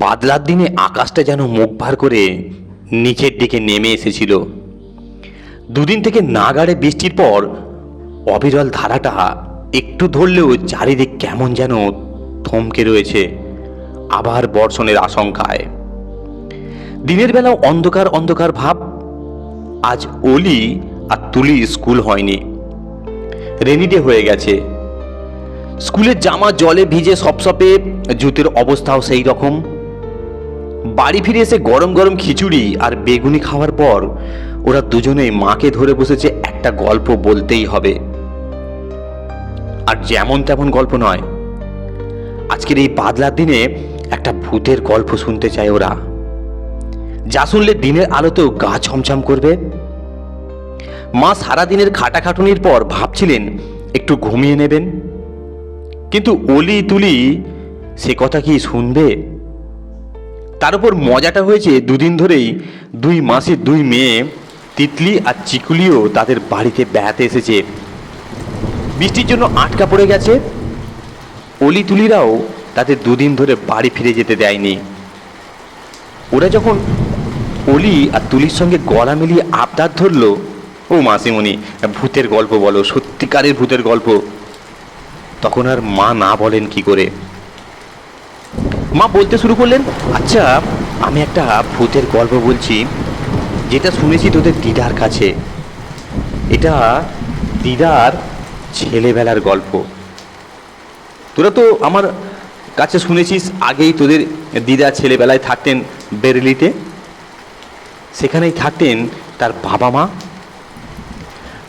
বাদলার দিনে আকাশটা যেন মুখ ভার করে নিচের দিকে নেমে এসেছিল। দুদিন থেকে নাগাড়ে বৃষ্টির পর অবিরল ধারাটা একটু ধরলেও চারিদিক কেমন যেন থমকে রয়েছে আবার বর্ষণের আশঙ্কায়। দিনের বেলাও অন্ধকার অন্ধকার ভাব। আজ অলি আর তুলি স্কুল হয়নি, রেনিডে হয়ে গেছে। স্কুলের জামা জলে ভিজে সপসপে, জুতের অবস্থাও সেই রকম। বাড়ি ফিরে এসে গরম গরম খিচুড়ি আর বেগুনি খাওয়ার পর ওরা দুজনেই মাকে ধরে বসেছে একটা গল্প বলতেই হবে। আর যেমন তেমন গল্প নয়, আজকের এই বাদলার দিনে একটা ভূতের গল্প শুনতে চায় ওরা, যা শুনলে দিনের আলোতেও গা ছমছম করবে। মা সারাদিনের খাটাখাটুনির পর ভাবছিলেন একটু ঘুমিয়ে নেবেন, কিন্তু অলি তুলি সে কথা কি শুনবে? তার উপর মজাটা হয়েছে দুদিন ধরেই দুই মাসের দুই মেয়ে তিতলি আর চিকুলিও তাদের বাড়িতে বেড়াতে এসেছে। বৃষ্টির জন্য আটকা পড়ে গেছে। অলি তুলিরাও তাদের দুদিন ধরে বাড়ি ফিরে যেতে দেয়নি। ওরা যখন অলি আর তুলির সঙ্গে গলা মিলিয়ে আবদার ধরল, ও মাসিমণি ভূতের গল্প বলো, সত্যিকারের ভূতের গল্প, তখন আর মা না বলেন কি করে। মা বলতে শুরু করলেন, আচ্ছা আমি একটা ভূতের গল্প বলছি, যেটা শুনেছি তোদের দিদার কাছে। এটা দিদার ছেলেবেলার গল্প। তোরা তো আমার কাছে শুনেছিস আগেই তোদের দিদা ছেলেবেলায় থাকতেন বেরেলিতে। সেখানেই থাকতেন তার বাবা মা।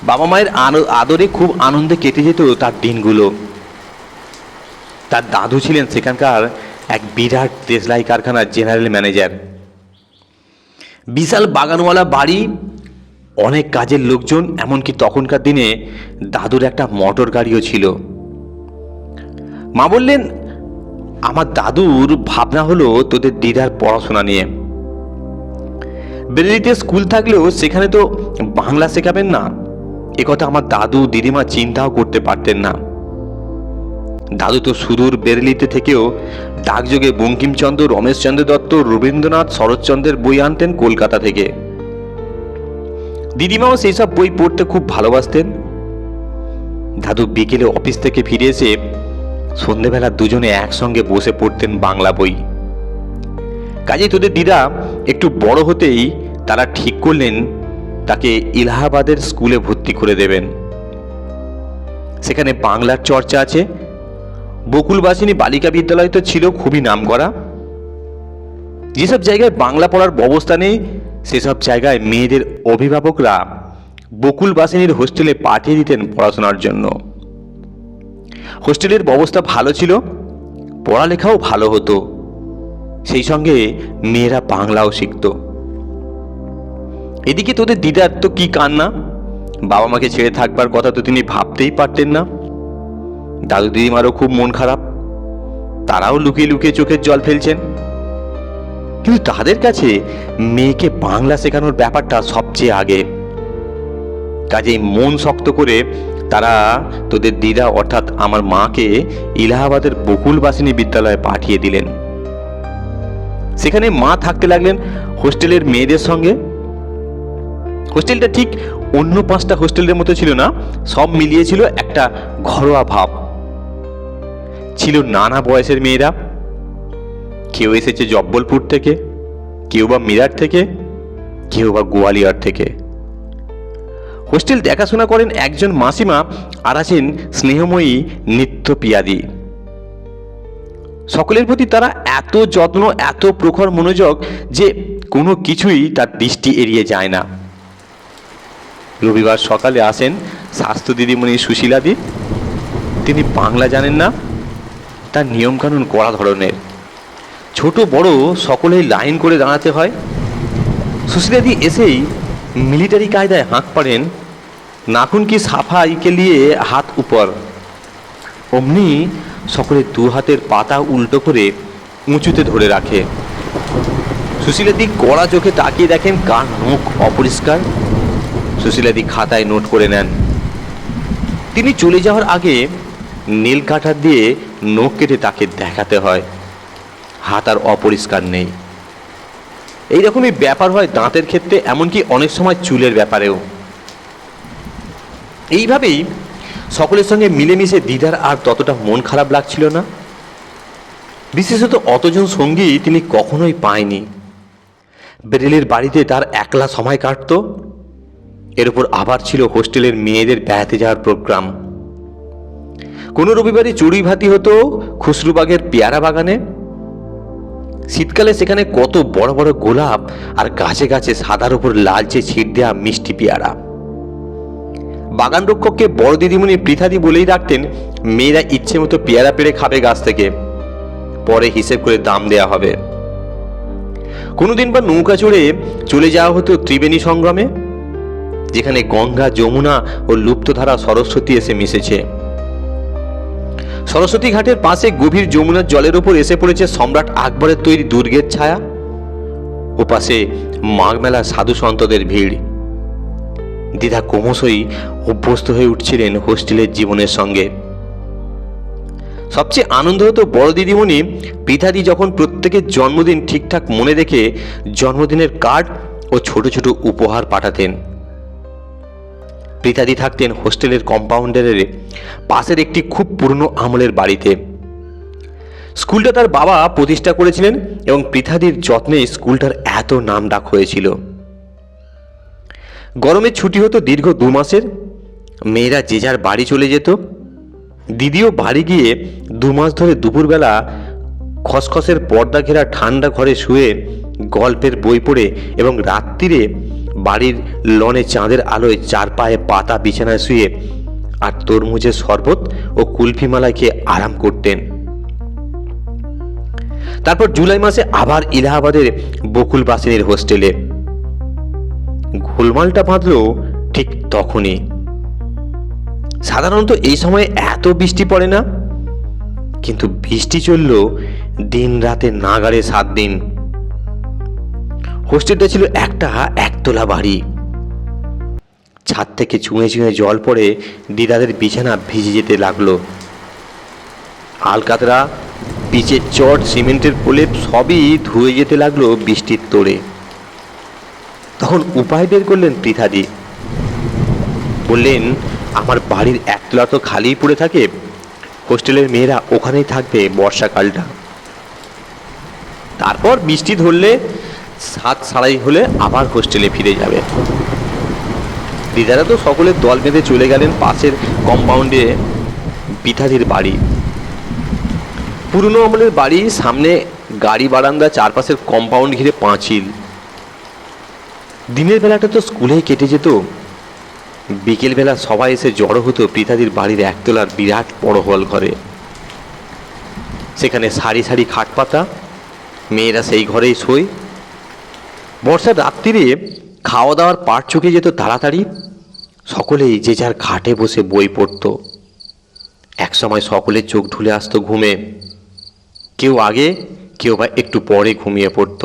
বাবা মায়ের আদরে খুব আনন্দে কেটে যেত তার দিনগুলো। তার দাদু ছিলেন সেখানকার এক বিরাট দেশলাই কারখানার জেনারেল ম্যানেজার। বিশাল বাগানওয়ালা বাড়ি, অনেক কাজের লোকজন, এমনকি তখনকার দিনে দাদুর একটা মোটর গাড়িও ছিল। মা বললেন, আমার দাদুর ভাবনা হলো তোদের দিদার পড়াশোনা নিয়ে। বেরেলিতে স্কুল থাকলেও সেখানে তো বাংলা শেখাবেন না, একথা আমার দাদু দিদিমা চিন্তাও করতে পারতেন না। দাদু তো সুদূর বেরেলিতে থেকেও ডাকযোগে বঙ্কিমচন্দ্র, রমেশচন্দ্র দত্ত, রবীন্দ্রনাথ, শরৎচন্দ্রের বই আনতেন কলকাতা থেকে। দিদিমাও সেই সব বই পড়তে খুব ভালোবাসতেন। দাদু বিকেলে অফিস থেকে ফিরে এসে সন্ধেবেলা দুজনে একসঙ্গে বসে পড়তেন বাংলা বই। কাজেই তোদের দিদা একটু বড় হতেই তারা ঠিক করলেন তাকে এলাহাবাদের স্কুলে ভর্তি করে দেবেন। সেখানে বাংলার চর্চা আছে। বকুলবাসিনী বালিকা বিদ্যালয় তো ছিল খুবই নামকরা। যেসব জায়গায় বাংলা পড়ার ব্যবস্থা নেই সেসব জায়গায় মেয়েদের অভিভাবকরা বকুলবাসিনীর হোস্টেলে পাঠিয়ে দিতেন পড়াশোনার জন্য। হোস্টেলের ব্যবস্থা ভালো ছিল, পড়ালেখাও ভালো হতো, সেই সঙ্গে মেয়েরা বাংলাও শিখত। এদিকে তোদের দিদার তো কি কান্না, বাবা মাকে ছেড়ে থাকবার কথা তো তিনি ভাবতেই পারতেন না। দাদু দিদিমারও খুব মন খারাপ, তারাও লুকিয়ে লুকিয়ে চোখের জল ফেলছেন। কিন্তু তাদের কাছে মেয়েকে বাংলা শেখানোর ব্যাপারটা সবচেয়ে আগে। কাজেই মন শক্ত করে তারা তোদের দিদা অর্থাৎ আমার মাকে এলাহাবাদের বকুলবাসিনী বিদ্যালয়ে পাঠিয়ে দিলেন। সেখানে মা থাকতে লাগলেন হোস্টেলের মেয়েদের সঙ্গে। হোস্টেলটা ঠিক অন্য 5টা হোস্টেলের মতো ছিল না, সব মিলিয়ে ছিল একটা ঘরোয়া ভাব। ছিল নানা বয়সের মেয়েরা, কেউ এসেছে জব্বলপুর থেকে, কেউ বা মিরাট থেকে, কেউ বা গোয়ালিয়র থেকে। হোস্টেল দেখাশোনা করেন একজন মাসিমা, আর আছেন স্নেহময়ী নিত্যপিয়াদি। সকলের প্রতি তারা এত যত্ন, এত প্রখর মনোযোগ যে কোনো কিছুই তার দৃষ্টি এড়িয়ে যায় না। রবিবার সকালে আসেন স্বাস্থ্য দিদিমণি সুশীলাদি। তিনি বাংলা জানেন না, তার নিয়মকানুন কড়া ধরনের। ছোট বড় সকলেই লাইন করে দাঁড়াতে হয়। সুশীলাদি এসেই মিলিটারি কায়দায় হাঁক পাড়েন, নাখুন কি সাফাইকে নিয়ে হাত উপর। অমনি সকলে দু হাতের পাতা উল্টো করে উঁচুতে ধরে রাখে। সুশীলাদি কড়া চোখে তাকিয়ে দেখেন কার নখ অপরিষ্কার। সুশীলাদি খাতায় নোট করে নেন। তিনি চলে যাওয়ার আগে নীল কাটার দিয়ে নখ কেটে তাকে দেখাতে হয়। হাত আর অপরিষ্কার নেই। এইরকমই ব্যাপার হয় দাঁতের ক্ষেত্রে, এমনকি অনেক সময় চুলের ব্যাপারেও। এইভাবেই সকলের সঙ্গে মিলেমিশে দিদার আর ততটা মন খারাপ লাগছিল না। বিশেষত অতজন সঙ্গী তিনি কখনোই পায়নি। বেরেলির বাড়িতে তার একলা সময় কাটত। এর উপর আবার ছিল হোস্টেলের মেয়েদের বেড়াতে যাওয়ার প্রোগ্রাম। কোনো রবিবারই চড়ুই ভাতি হতো খুসরুবাগের পেয়ারা বাগানে। শীতকালে সেখানে কত বড় বড় গোলাপ, আর গাছে গাছে সাদার উপর লালচে ছিট দেওয়া মিষ্টি পেয়ারা। বাগান রক্ষককে বড় দিদিমণি পৃথাদি বলেই রাখতেন, মেয়েরা ইচ্ছে মতো পেয়ারা পেড়ে খাবে গাছ থেকে, পরে হিসেব করে দাম দেয়া হবে। কোনোদিন বা নৌকা চড়ে চলে যাওয়া হতো ত্রিবেণী সংগ্রামে, যেখানে গঙ্গা, যমুনা ও লুপ্তধারা সরস্বতী এসে মিশেছে। সরস্বতী ঘাটের পাশে গভীর যমুনার জলের উপর এসে পড়েছে সম্রাট আকবরের তৈরি দুর্গের ছায়া। ও পাশে মাঘ মেলা সাধু সন্তদের ভিড়। দিদা ক্রমশই অভ্যস্ত হয়ে উঠছিলেন হোস্টেলের জীবনের সঙ্গে। সবচেয়ে আনন্দ হতো বড় দিদিমণি পৃথাদি যখন প্রত্যেকের জন্মদিন ঠিকঠাক মনে রেখে জন্মদিনের কার্ড ও ছোট ছোট উপহার পাঠাতেন। পৃথাদি থাকতেন হোস্টেলের কম্পাউন্ডারের পাশের একটি খুব পুরনো আমলের বাড়িতে। স্কুলটা তার বাবা প্রতিষ্ঠা করেছিলেন এবং পৃথাদির যত্নে স্কুলটার এত নাম ডাক হয়েছিল। গরমের ছুটি হতো দীর্ঘ 2 মাসের। মেয়েরা যে যার বাড়ি চলে যেত। দিদিও বাড়ি গিয়ে 2 মাস ধরে দুপুরবেলা খসখসের পর্দা ঘেরা ঠান্ডা ঘরে শুয়ে গল্পের বই পড়ে এবং রাত্রিরে বাড়ির লনে চাঁদের আলোয় 4 পায়ে পাতা বিছানায় শুয়ে আর তরমুজের শরবত ও কুলফি মালাই খেয়ে আরাম করতেন। তারপর জুলাই মাসে আবার ইলাহাবাদের বকুল বাসিনীর হোস্টেলে। গোলমালটা বাঁধল ঠিক তখনই। সাধারণত এই সময়ে এত বৃষ্টি পড়ে না, কিন্তু বৃষ্টি চলল দিন রাতে নাগাড়ে 7 দিন। হোস্টেলটা ছিল একটা একতলা বাড়ি। ছাদ থেকে চুঁয়ে চুঁয়ে জল পড়ে দিদাদের বিছানা ভিজে যেতে লাগলো। আলকাতরা, পিচের চট, সিমেন্টের প্রলেপ সবই ধুয়ে যেতে লাগলো বৃষ্টির তোড়ে। তখন উপায় বের করলেন পৃথাদি। বললেন, আমার বাড়ির একতলা তো খালিই পড়ে থাকে, হোস্টেলের মেয়েরা ওখানেই থাকবে বর্ষাকালটা। তারপর বৃষ্টি ধরলে 7 সাড়াই হলে আবার হোস্টেলে ফিরে যাবে। দিদারা তো সকলের দল বেঁধে চলে গেলেন পাশের কম্পাউন্ডে পৃথাদির বাড়ি। পুরনো আমলের বাড়ি, সামনে গাড়ি বারান্দা, চারপাশের কম্পাউন্ড ঘিরে পাঁচিল। দিনের বেলাটা তো স্কুলেই কেটে যেত। বিকেলবেলা সবাই এসে জড়ো হতো পৃথাদির বাড়ির একতলার বিরাট বড় হল ঘরে। সেখানে সারি সারি খাট পাতা, মেয়েরা সেই ঘরেই শোয়। বর্ষার রাত্রিরে খাওয়া দাওয়ার পাট চুকে যেত তাড়াতাড়ি। সকলেই যে যার খাটে বসে বই পড়ত। একসময় সকলের চোখ ঢুলে আসতো ঘুমে। কেউ আগে, কেউ বা একটু পরে ঘুমিয়ে পড়ত।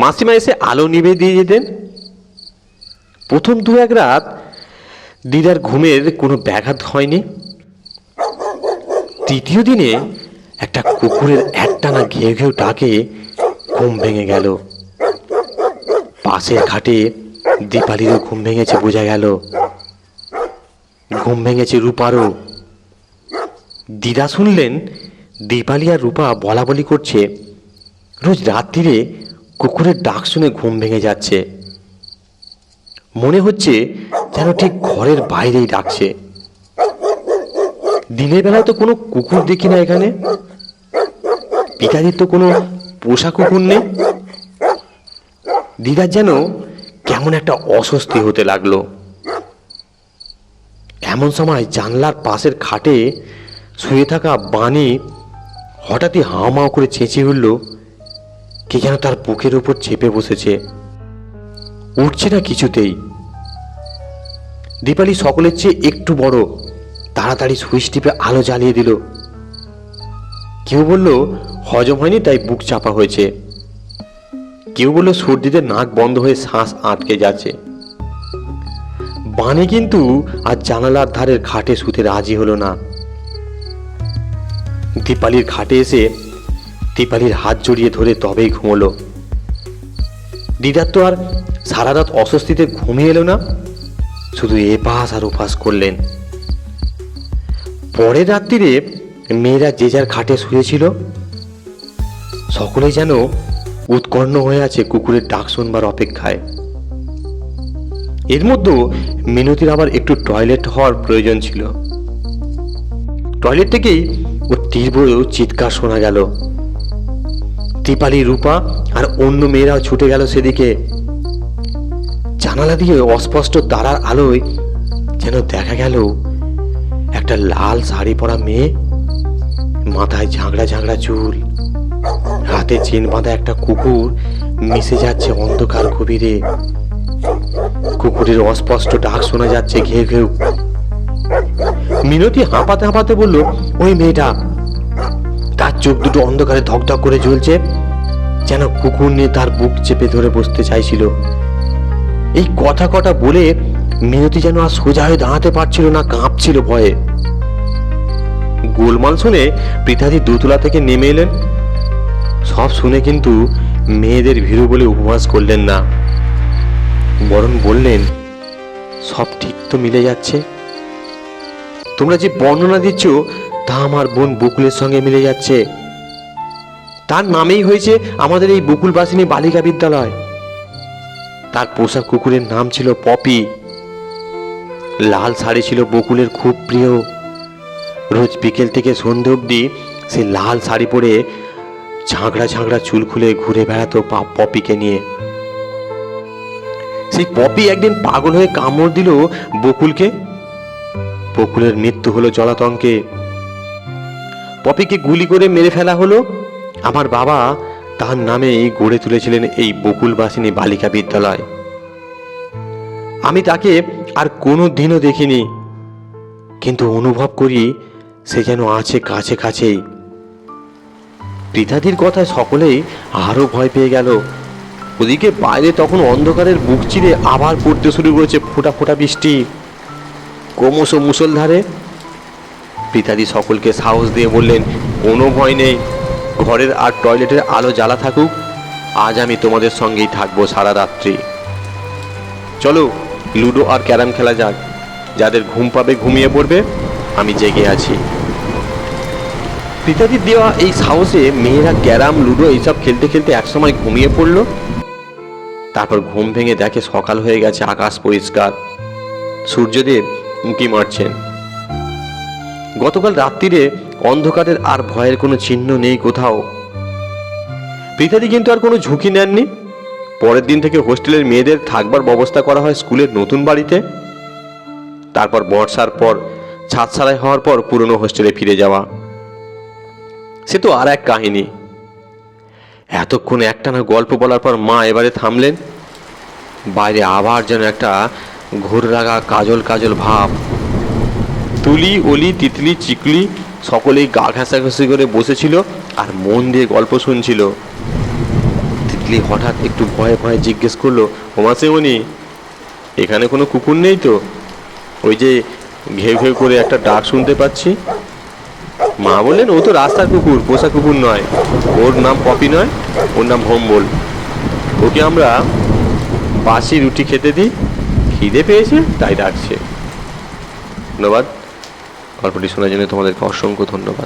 মাসিমা এসে আলো নিভে দিয়ে যেতেন। প্রথম 2-1 রাত দিদার ঘুমের কোনো ব্যাঘাত হয়নি। তৃতীয় দিনে একটা কুকুরের একটানা ঘেউ ঘেউ ডাকে ঘুম ভেঙে গেল। পাশের খাটে দীপালিরও ঘুম ভেঙেছে বোঝা গেল। ঘুম ভেঙেছে রূপারও। দিদা শুনলেন দীপালি আর রূপা বলা বলি করছে। রোজ রাত্রিরে কুকুরের ডাক শুনে ঘুম ভেঙে যাচ্ছে। মনে হচ্ছে যেন ঠিক ঘরের বাইরেই ডাকছে। দিনের বেলায় তো কোনো কুকুর দেখি না এখানে। পিতাদির তো কোনো পোষা কুকুর নেই। দিদার যেন কেমন একটা অস্বস্তি হতে লাগলো। এমন সময় জানলার পাশের খাটে শুয়ে থাকা বাণী হঠাৎই হাওমাও করে চেঁচিয়ে উঠল। কে যেন তার বুকের উপর চেপে বসেছে, উঠছে না কিছুতেই। দীপালি সকলের চেয়ে একটু বড়, তাড়াতাড়ি সুইচ টিপে আলো জ্বালিয়ে দিল। কেউ বলল হজম হয়নি তাই বুক চাপা হয়েছে। কেউ বলল সর্দিতে নাক বন্ধ হয়ে শ্বাস আটকে যাচ্ছে। বাণী কিন্তু আর জানালার ধারের খাটে শুতে রাজি হলো না। দীপালির খাটে এসে দীপালির হাত জড়িয়ে ধরে তবেই ঘুমোলো। দিদার তো আর সারা রাত অস্বস্তিতে ঘুমিয়ে এলো না, শুধু এপাশ আর ওপাশ করলেন। পরের রাত্রিরে মেয়েরা যে যার খাটে শুয়েছিল। সকলেই যেন উৎকণ্ঠ হয়ে আছে কুকুরের ডাক শুনবার অপেক্ষায়। এর মধ্যে মিনতির আবার একটু টয়লেট হওয়ার প্রয়োজন ছিল। টয়লেট থেকেই ও তীব্র চিৎকার শোনা গেল। দীপালি, রূপা আর অন্য মেয়েরাও ছুটে গেল সেদিকে। জানালা দিয়ে অস্পষ্ট তারার আলোয় যেন দেখা গেল একটা লাল শাড়ি পরা মেয়ে, মাথায় ঝাঁকড়া ঝাঁকড়া চুল, হাতে চেন বাঁধা একটা কুকুর মিশে যাচ্ছে অন্ধকার গভীরে। কুকুরের অস্পষ্ট ডাক শোনা যাচ্ছে, ঘেউ ঘেউ। মিনতি হাঁপাতে হাঁপাতে বলল, ওই মেয়েটা। তার চোখ দুটো অন্ধকারে ধকধক করে জ্বলছে, যেন কুকুর নিয়ে তার বুক চেপে ধরে বসতে চাইছিল। এই কথা কটা বলে মিনতি যেন আর সোজা হয়ে দাঁড়াতে পারছিল না, কাঁপছিল ভয়ে। গোলমাল শুনে পৃথাদি দোতলা থেকে নেমে এলেন। সব শুনে কিন্তু মেয়েদের ভীরু বলে উপহাস করলেন না, বরং বললেন, সব ঠিক তো মিলে যাচ্ছে। তোমরা যে বর্ণনা দিচ্ছ তা আমার বোন বকুলের সঙ্গে মিলে যাচ্ছে। তার নামেই হয়েছে আমাদের এই বকুলবাসিনী বালিকা বিদ্যালয়। তার পোষা কুকুরের নাম ছিল পপি। লাল শাড়ি ছিল বকুলের খুব প্রিয়। রোজ বিকেল থেকে সন্ধে অবধি সে লাল শাড়ি পরে ঝাঁকড়া ঝাঁকড়া চুল খুলে ঘুরে বেড়াতো পপিকে নিয়ে। সেই পপি একদিন পাগল হয়ে কামড় দিল বকুলকে। বকুলের মৃত্যু হলো জলাতঙ্কে। পপিকে গুলি করে মেরে ফেলা হলো। আমার বাবা তার নামে গড়ে তুলেছিলেন এই বকুলবাসিনী বালিকা বিদ্যালয়। আমি তাকে আর কোনো দিনও দেখিনি, কিন্তু অনুভব করি সে যেন আছে কাছে কাছেই। পৃথাদির কথায় সকলেই আরো ভয় পেয়ে গেল। ওদিকে বাইরে তখন অন্ধকারের বুক চিরে আবার পড়তে শুরু করেছে ফোঁটা ফোঁটা বৃষ্টি, ক্রমশ মুষলধারে। পৃথাদি সকলকে সাহস দিয়ে বললেন, কোনো ভয় নেই, ঘরের আর টয়লেটের আলো জ্বালা থাকুক, আজ আমি তোমাদের সঙ্গেই থাকবো সারা রাত্রি। চলো লুডো আর ক্যারাম খেলা যাক, যাদের ঘুম পাবে ঘুমিয়ে পড়বে, আমি জেগে আছি। পৃথাদির দেওয়া এই সাহসে মেয়েরা ক্যারাম, লুডো এইসব খেলতে খেলতে একসময় ঘুমিয়ে পড়ল। তারপর ঘুম ভেঙে দেখে সকাল হয়ে গেছে, আকাশ পরিষ্কার, সূর্যদেব উঁকি মারছেন। গতকাল রাত্রিরে অন্ধকারের আর ভয়ের কোনো চিহ্ন নেই কোথাও। পৃথাদি কিন্তু আর কোনো ঝুঁকি নেননি। পরের দিন থেকে হোস্টেলের মেয়েদের থাকবার ব্যবস্থা করা হয় স্কুলের নতুন বাড়িতে। তারপর বর্ষার পর ছাদ সারাই হওয়ার পর পুরনো হোস্টেলে ফিরে যাওয়া, সে তো আর এক কাহিনী। এতক্ষণ একটানা গল্প বলার পর মা এবারে থামলেন। বাইরে আবার যেন একটা ঘোর লাগা কাজল কাজল ভাব। তুলি, অলি, তিতলি, চিকলি সকলেই গা ঘেঁষাঘেঁষি করে বসেছিল আর মন দিয়ে গল্প শুনছিল। তিতলি হঠাৎ একটু ভয়ে ভয়ে জিজ্ঞেস করলো, ওমাসেমণি, এখানে কোনো কুকুর নেই তো? ওই যে ঘেউ ঘেউ করে একটা ডাক শুনতে পাচ্ছি। মা বললেন, ও তো রাস্তার কুকুর, পোষা কুকুর নয়। ওর নাম পপি নয়, ওর নাম ভম্বল। ওকে আমরা বাসি রুটি খেতে দিই, খিদে পেয়েছে তাই ডাকছে। ধন্যবাদ। গল্পটি শোনার জন্য তোমাদেরকে অসংখ্য ধন্যবাদ।